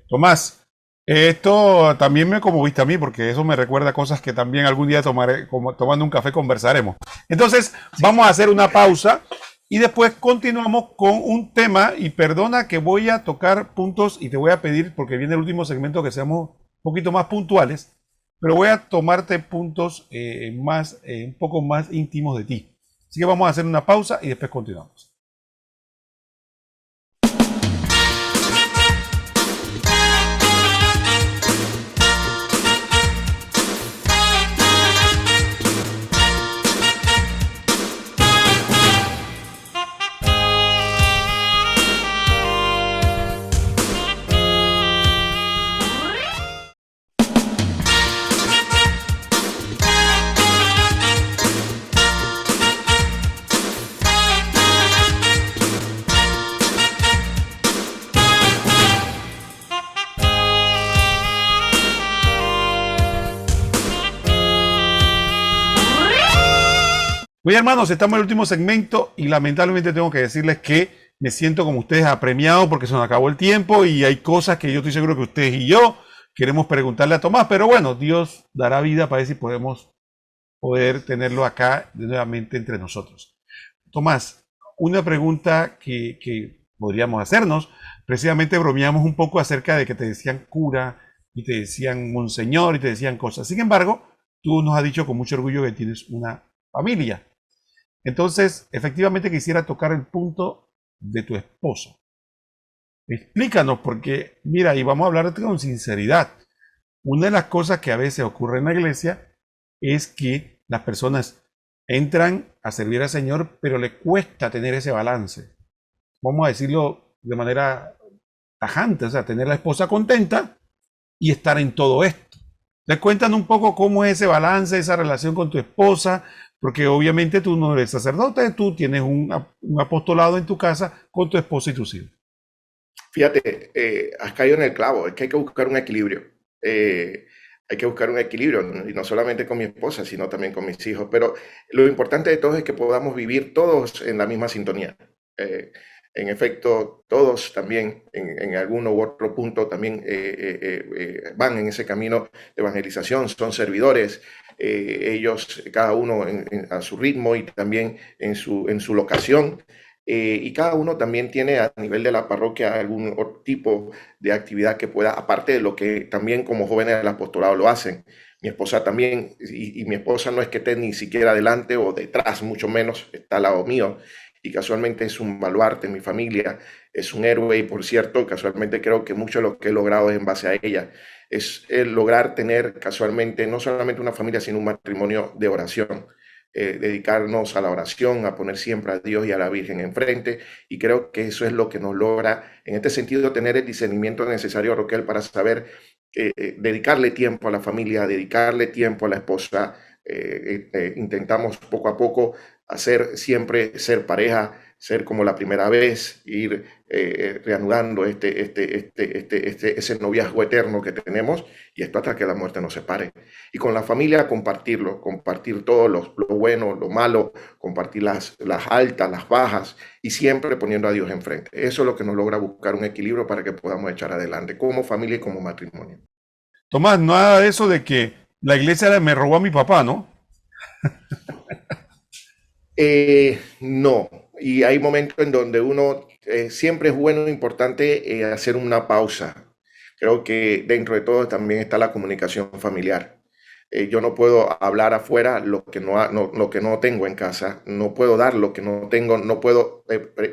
Tomás. Esto también me conmoviste a mí porque eso me recuerda cosas que también algún día tomaré, como tomando un café conversaremos. Entonces, vamos a hacer una pausa y después continuamos con un tema. Y perdona que voy a tocar puntos y te voy a pedir, porque viene el último segmento, que seamos un poquito más puntuales, pero voy a tomarte puntos un poco más íntimos de ti. Así que vamos a hacer una pausa y después continuamos. Oye, hermanos, estamos en el último segmento y lamentablemente tengo que decirles que me siento como ustedes apremiado porque se nos acabó el tiempo y hay cosas que yo estoy seguro que ustedes y yo queremos preguntarle a Tomás, pero bueno, Dios dará vida para ver si podemos poder tenerlo acá nuevamente entre nosotros. Tomás, una pregunta que podríamos hacernos, precisamente bromeamos un poco acerca de que te decían cura y te decían monseñor y te decían cosas. Sin embargo, tú nos has dicho con mucho orgullo que tienes una familia. Entonces, efectivamente quisiera tocar el punto de tu esposa. Explícanos, porque mira, y vamos a hablar con sinceridad. Una de las cosas que a veces ocurre en la iglesia es que las personas entran a servir al Señor, pero le cuesta tener ese balance. Vamos a decirlo de manera tajante, o sea, tener a la esposa contenta y estar en todo esto. Les cuentan un poco cómo es ese balance, esa relación con tu esposa, porque obviamente tú no eres sacerdote, tú tienes un apostolado en tu casa con tu esposa y tus hijos. Fíjate, has caído en el clavo, es que hay que buscar un equilibrio. Hay que buscar un equilibrio, ¿no? Y no solamente con mi esposa, sino también con mis hijos. Pero lo importante de todo es que podamos vivir todos en la misma sintonía. En efecto, todos también en alguno u otro punto también van en ese camino de evangelización, son servidores, ellos cada uno a su ritmo y también en su locación. Y cada uno también tiene a nivel de la parroquia algún tipo de actividad que pueda, aparte de lo que también como jóvenes del apostolado lo hacen. Mi esposa también, y mi esposa no es que esté ni siquiera adelante o detrás, mucho menos, está al lado mío. Y casualmente es un baluarte en mi familia, es un héroe y por cierto, casualmente creo que mucho de lo que he logrado es en base a ella. Es el lograr tener casualmente no solamente una familia, sino un matrimonio de oración. Dedicarnos a la oración, a poner siempre a Dios y a la Virgen enfrente, y creo que eso es lo que nos logra, en este sentido, tener el discernimiento necesario, Roquel, para saber dedicarle tiempo a la familia, dedicarle tiempo a la esposa. Intentamos poco a poco hacer siempre ser pareja, ser como la primera vez, ir reanudando ese noviazgo eterno que tenemos, y esto hasta que la muerte nos separe. Y con la familia compartirlo, compartir todo lo bueno, lo malo, compartir las altas, las bajas, y siempre poniendo a Dios enfrente. Eso es lo que nos logra buscar un equilibrio para que podamos echar adelante como familia y como matrimonio. Tomás, nada de eso de que la iglesia me robó a mi papá, ¿no? No, y hay momentos en donde uno siempre es bueno, importante hacer una pausa. Creo que dentro de todo también está la comunicación familiar. Yo no puedo hablar afuera lo que no tengo en casa, no puedo dar lo que no tengo, no puedo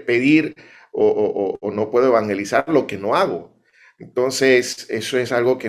pedir o no puedo evangelizar lo que no hago. Entonces, eso es algo que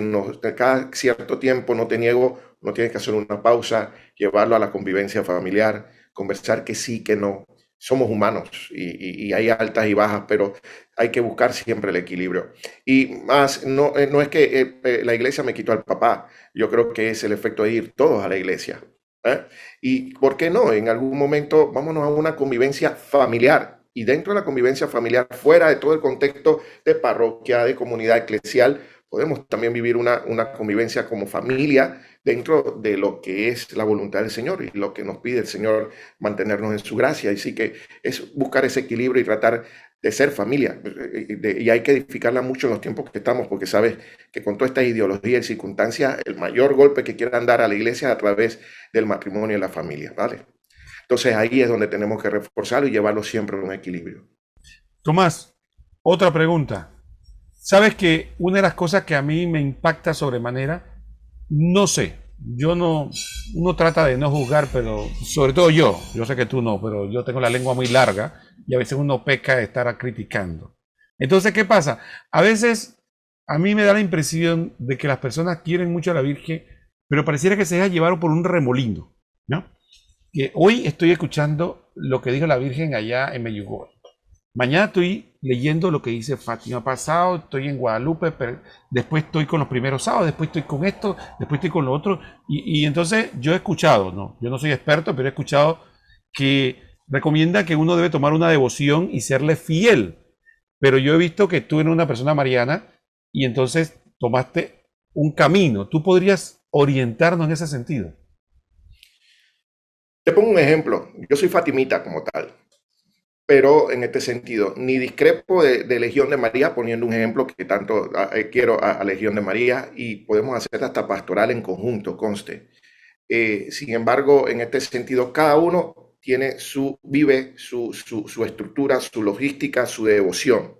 cada cierto tiempo, no te niego, no tienes que hacer una pausa, llevarlo a la convivencia familiar, conversar que sí, que no. Somos humanos y hay altas y bajas, pero hay que buscar siempre el equilibrio. Y más, no es que la iglesia me quitó al papá, yo creo que es el efecto de ir todos a la iglesia. ¿Eh? Y ¿por qué no? En algún momento vámonos a una convivencia familiar. Y dentro de la convivencia familiar, fuera de todo el contexto de parroquia, de comunidad eclesial, podemos también vivir una convivencia como familia dentro de lo que es la voluntad del Señor y lo que nos pide el Señor, mantenernos en su gracia. Y sí que es buscar ese equilibrio y tratar de ser familia. Y hay que edificarla mucho en los tiempos que estamos, porque sabes que con toda esta ideología y circunstancias, el mayor golpe que quieran dar a la iglesia es a través del matrimonio y la familia, ¿vale? Entonces ahí es donde tenemos que reforzarlo y llevarlo siempre a un equilibrio. Tomás, otra pregunta. Sabes que una de las cosas que a mí me impacta sobremanera, no sé, yo no, uno trata de no juzgar, pero sobre todo yo sé que tú no, pero yo tengo la lengua muy larga y a veces uno peca de estar criticando. Entonces, ¿qué pasa? A veces a mí me da la impresión de que las personas quieren mucho a la Virgen, pero pareciera que se deja llevar por un remolino, ¿no? Que hoy estoy escuchando lo que dijo la Virgen allá en Medjugorje. Mañana estoy leyendo lo que dice Fátima. Pasado estoy en Guadalupe, pero después estoy con los primeros sábados, después estoy con esto, después estoy con lo otro. Y entonces yo he escuchado, no, yo no soy experto, pero he escuchado que recomienda que uno debe tomar una devoción y serle fiel. Pero yo he visto que tú eres una persona mariana y entonces tomaste un camino. ¿Tú podrías orientarnos en ese sentido? Te pongo un ejemplo. Yo soy fatimita como tal, pero en este sentido, ni discrepo de Legión de María, poniendo un ejemplo que tanto quiero a Legión de María, y podemos hacer hasta pastoral en conjunto, conste. Sin embargo, en este sentido, cada uno tiene vive su estructura, su logística, su devoción.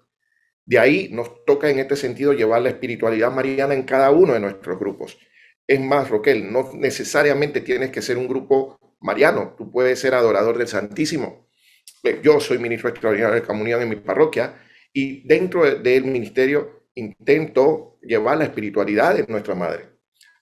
De ahí nos toca en este sentido llevar la espiritualidad mariana en cada uno de nuestros grupos. Es más, Roquel, no necesariamente tienes que ser un grupo mariano, tú puedes ser adorador del Santísimo. Yo soy ministro extraordinario de comunión en mi parroquia y dentro del ministerio intento llevar la espiritualidad de nuestra madre.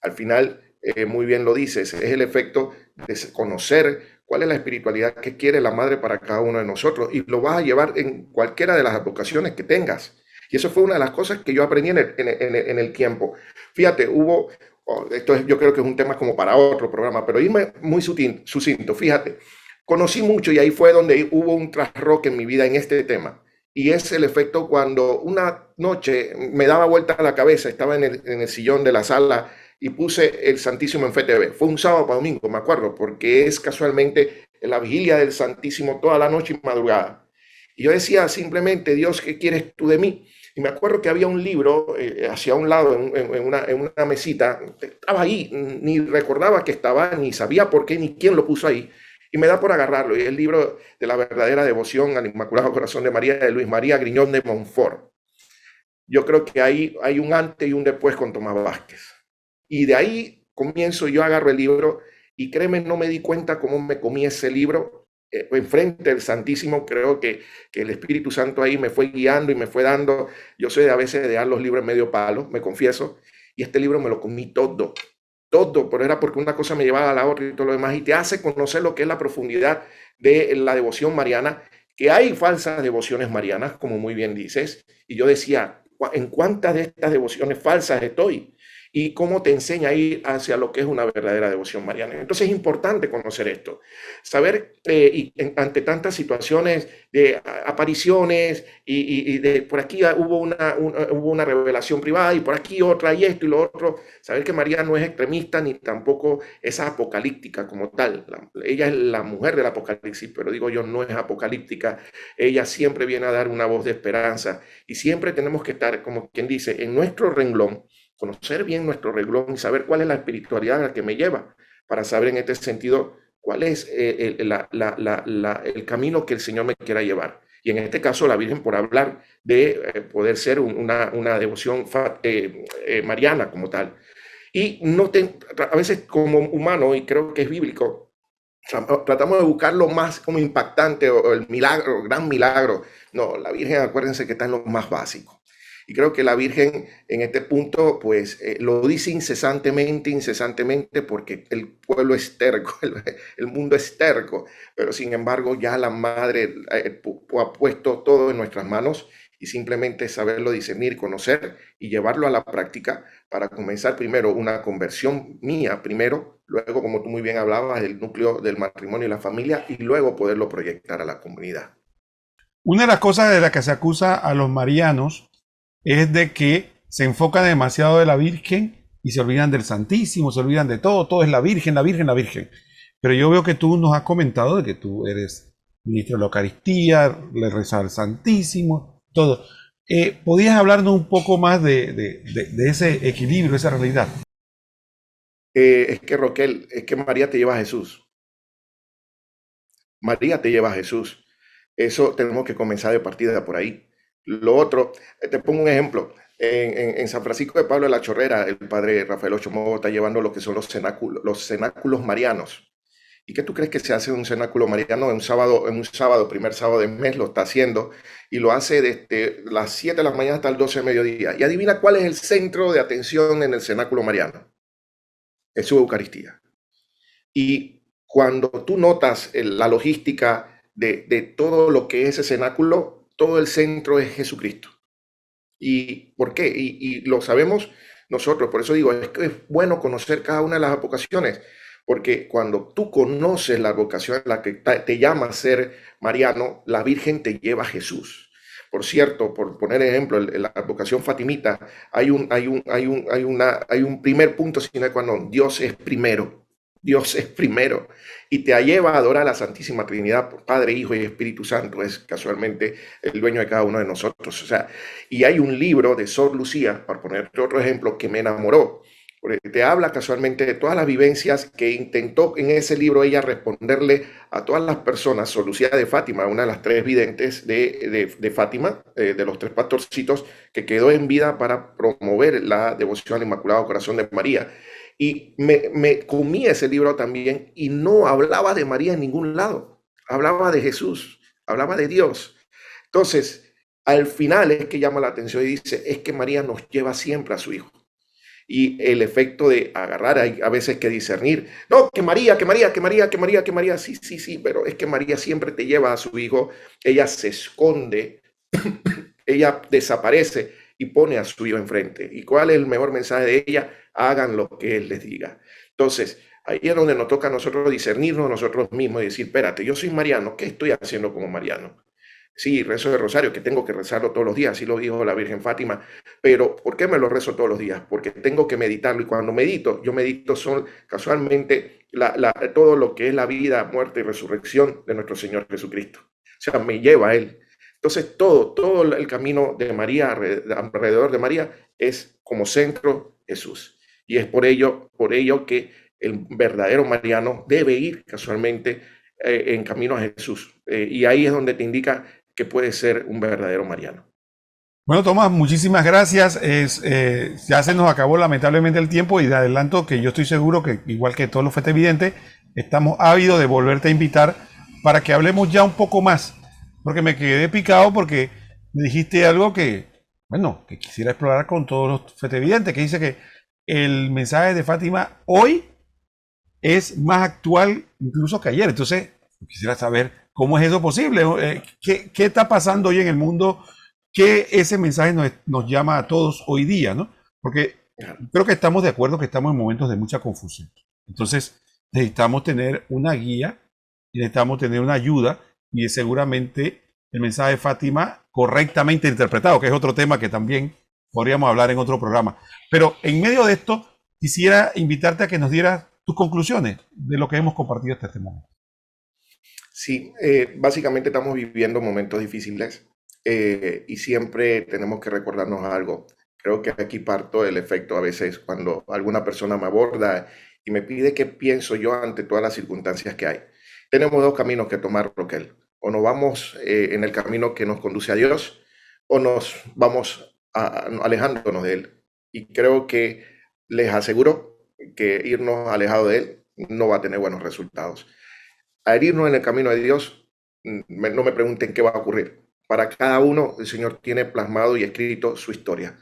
Al final, muy bien lo dices, es el efecto de conocer cuál es la espiritualidad que quiere la madre para cada uno de nosotros y lo vas a llevar en cualquiera de las vocaciones que tengas. Y eso fue una de las cosas que yo aprendí en el tiempo. Fíjate, yo creo que es un tema como para otro programa, pero irme muy sucinto, fíjate, conocí mucho y ahí fue donde hubo un trasroque en mi vida en este tema. Y es el efecto cuando una noche me daba vuelta a la cabeza, estaba en el sillón de la sala y puse el Santísimo en FTV. Fue un sábado para domingo, me acuerdo, porque es casualmente la vigilia del Santísimo toda la noche y madrugada. Y yo decía simplemente, Dios, ¿qué quieres tú de mí? Y me acuerdo que había un libro hacia un lado en una mesita, estaba ahí, ni recordaba que estaba, ni sabía por qué, ni quién lo puso ahí. y me da por agarrarlo. Y es el libro de la verdadera devoción al Inmaculado Corazón de María, de Luis María Griñón de Montfort. Yo creo que hay un antes y un después con Tomás Vázquez. Y de ahí comienzo, yo agarro el libro y créeme, no me di cuenta cómo me comí ese libro enfrente del Santísimo. Creo que el Espíritu Santo ahí me fue guiando y me fue dando. Yo soy a veces de dar los libros medio palo, me confieso, y este libro me lo comí todo, todo, pero era porque una cosa me llevaba a la otra y todo lo demás, y te hace conocer lo que es la profundidad de la devoción mariana, que hay falsas devociones marianas, como muy bien dices, y yo decía, ¿en cuántas de estas devociones falsas estoy? Y cómo te enseña a ir hacia lo que es una verdadera devoción mariana. Entonces es importante conocer esto, saber, ante tantas situaciones de apariciones y de por aquí hubo una revelación privada y por aquí otra y esto y lo otro, saber que María no es extremista ni tampoco es apocalíptica como tal. Ella es la mujer del apocalipsis, pero digo yo, no es apocalíptica. Ella siempre viene a dar una voz de esperanza y siempre tenemos que estar, como quien dice, en nuestro renglón, conocer bien nuestro renglón y saber cuál es la espiritualidad a la que me lleva, para saber en este sentido cuál es el camino que el Señor me quiera llevar. Y en este caso la Virgen, por hablar de poder ser una devoción mariana como tal. Y no a veces como humano, y creo que es bíblico, tratamos de buscar lo más como impactante o el milagro, gran milagro. No, la Virgen, acuérdense que está en lo más básico. Y creo que la Virgen en este punto, pues, lo dice incesantemente, incesantemente, porque el pueblo es terco, el mundo es terco, pero sin embargo ya la Madre ha puesto todo en nuestras manos y simplemente saberlo discernir, conocer y llevarlo a la práctica para comenzar primero una conversión mía, primero, luego, como tú muy bien hablabas, el núcleo del matrimonio y la familia, y luego poderlo proyectar a la comunidad. Una de las cosas de las que se acusa a los marianos es de que se enfocan demasiado de la Virgen y se olvidan del Santísimo, se olvidan de todo, todo es la Virgen, la Virgen, la Virgen. Pero yo veo que tú nos has comentado de que tú eres ministro de la Eucaristía, le rezas al Santísimo, todo. ¿Podrías hablarnos un poco más de ese equilibrio, esa realidad? Es que Roquel, es que María te lleva a Jesús. María te lleva a Jesús. Eso tenemos que comenzar de partida por ahí. Lo otro, te pongo un ejemplo. En San Francisco de Pablo de la Chorrera, el padre Rafael Ochomo está llevando lo que son los cenáculos marianos. ¿Y qué tú crees que se hace en un cenáculo mariano en un sábado, primer sábado del mes? Lo está haciendo y lo hace desde las 7 de la mañana hasta el 12 de mediodía. Y adivina cuál es el centro de atención en el cenáculo mariano. Es su Eucaristía. Y cuando tú notas la logística de todo lo que es ese cenáculo, todo el centro es Jesucristo. ¿Y por qué? Y lo sabemos nosotros, por eso digo, es que es bueno conocer cada una de las vocaciones, porque cuando tú conoces la vocación en la que te llama a ser mariano, la Virgen te lleva a Jesús. Por cierto, por poner ejemplo, en la vocación fatimita hay un primer punto sine qua non, Dios es primero. Dios es primero y te lleva a adorar a la Santísima Trinidad, Padre, Hijo y Espíritu Santo, es casualmente el dueño de cada uno de nosotros. O sea, y hay un libro de Sor Lucía, para ponerte otro ejemplo, que me enamoró, porque te habla casualmente de todas las vivencias que intentó en ese libro ella responderle a todas las personas. Sor Lucía de Fátima, una de las tres videntes de Fátima, de los tres pastorcitos, que quedó en vida para promover la devoción al Inmaculado Corazón de María. Y me comí ese libro también y no hablaba de María en ningún lado. Hablaba de Jesús, hablaba de Dios. Entonces, al final es que llama la atención y dice, es que María nos lleva siempre a su Hijo. Y el efecto de agarrar, hay a veces que discernir, no, que María, que María, que María, que María, que María, sí, sí, sí, pero es que María siempre te lleva a su Hijo, ella se esconde, ella desaparece y pone a su Hijo enfrente. ¿Y cuál es el mejor mensaje de ella? Hagan lo que Él les diga. Entonces, ahí es donde nos toca a nosotros discernirnos nosotros mismos y decir, espérate, yo soy mariano, ¿qué estoy haciendo como mariano? Sí, rezo de rosario, que tengo que rezarlo todos los días, así lo dijo la Virgen Fátima, pero ¿por qué me lo rezo todos los días? Porque tengo que meditarlo y cuando medito, yo medito son casualmente todo lo que es la vida, muerte y resurrección de nuestro Señor Jesucristo. O sea, me lleva a Él. Entonces, todo el camino de María, alrededor de María, es como centro Jesús. Y es por ello que el verdadero mariano debe ir casualmente en camino a Jesús. Y ahí es donde te indica que puedes ser un verdadero mariano. Bueno, Tomás, muchísimas gracias. Ya se nos acabó lamentablemente el tiempo y de adelanto que yo estoy seguro que, igual que todos los televidentes, estamos ávidos de volverte a invitar para que hablemos ya un poco más, porque me quedé picado porque me dijiste algo que, bueno, que quisiera explorar con todos los televidentes, que dice que el mensaje de Fátima hoy es más actual incluso que ayer. Entonces, quisiera saber cómo es eso posible. ¿Qué está pasando hoy en el mundo? Que ese mensaje nos llama a todos hoy día, ¿no? Porque creo que estamos de acuerdo que estamos en momentos de mucha confusión. Entonces, necesitamos tener una guía y necesitamos tener una ayuda y seguramente el mensaje de Fátima correctamente interpretado, que es otro tema que también podríamos hablar en otro programa. Pero en medio de esto, quisiera invitarte a que nos dieras tus conclusiones de lo que hemos compartido hasta este momento. Sí, básicamente estamos viviendo momentos difíciles. Y siempre tenemos que recordarnos algo. Creo que aquí parto del efecto a veces cuando alguna persona me aborda y me pide qué pienso yo ante todas las circunstancias que hay. Tenemos dos caminos que tomar, Roquel. O nos vamos en el camino que nos conduce a Dios o nos vamos alejándonos de Él. Y creo que les aseguro que irnos alejado de Él no va a tener buenos resultados. Al irnos en el camino de Dios, no me pregunten qué va a ocurrir. Para cada uno, el Señor tiene plasmado y escrito su historia.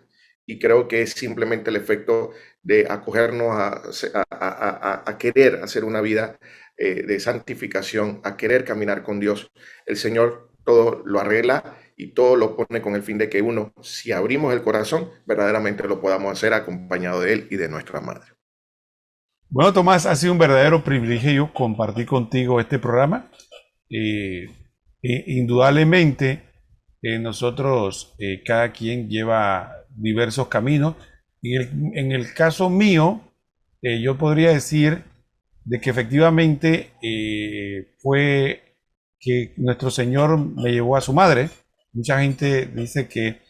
Y creo que es simplemente el efecto de acogernos a querer hacer una vida de santificación, a querer caminar con Dios. El Señor todo lo arregla y todo lo pone con el fin de que uno, si abrimos el corazón, verdaderamente lo podamos hacer acompañado de Él y de nuestra Madre. Bueno, Tomás, ha sido un verdadero privilegio compartir contigo este programa. Indudablemente, nosotros, cada quien lleva diversos caminos. Y en el caso mío, yo podría decir de que efectivamente fue que nuestro Señor me llevó a su madre. Mucha gente dice que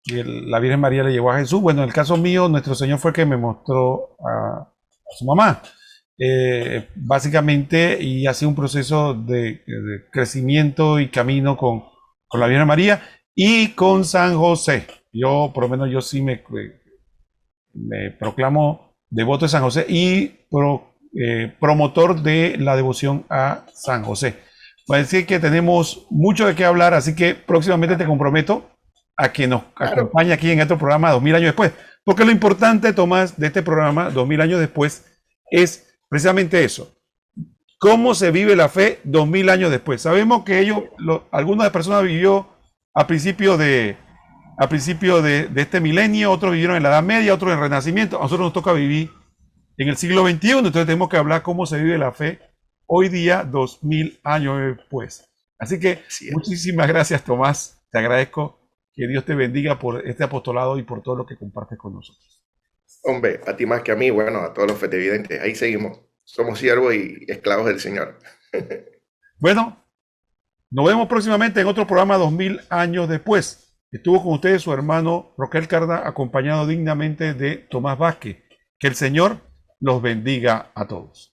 la Virgen María le llevó a Jesús. Bueno, en el caso mío, nuestro Señor fue el que me mostró a su mamá. Básicamente, y ha sido un proceso de crecimiento y camino con la Virgen María y con San José. Yo, por lo menos, yo sí me proclamo devoto de San José y promotor de la devoción a San José. Va a decir que tenemos mucho de qué hablar, así que próximamente te comprometo a que nos acompañe aquí en otro programa 2000 años después. Porque lo importante, Tomás, de este programa 2000 años después es precisamente eso. ¿Cómo se vive la fe 2000 años después? Sabemos que algunas personas vivió a principio de este milenio, otros vivieron en la Edad Media, otros en el Renacimiento. A nosotros nos toca vivir en el siglo XXI, entonces tenemos que hablar cómo se vive la fe hoy día, 2000 años después. Así que muchísimas gracias, Tomás. Te agradezco. Que Dios te bendiga por este apostolado y por todo lo que compartes con nosotros. Hombre, a ti más que a mí, bueno, a todos los televidentes. Ahí seguimos. Somos siervos y esclavos del Señor. Bueno, nos vemos próximamente en otro programa 2000 años después. Estuvo con ustedes su hermano Roquel Carda, acompañado dignamente de Tomás Vázquez. Que el Señor los bendiga a todos.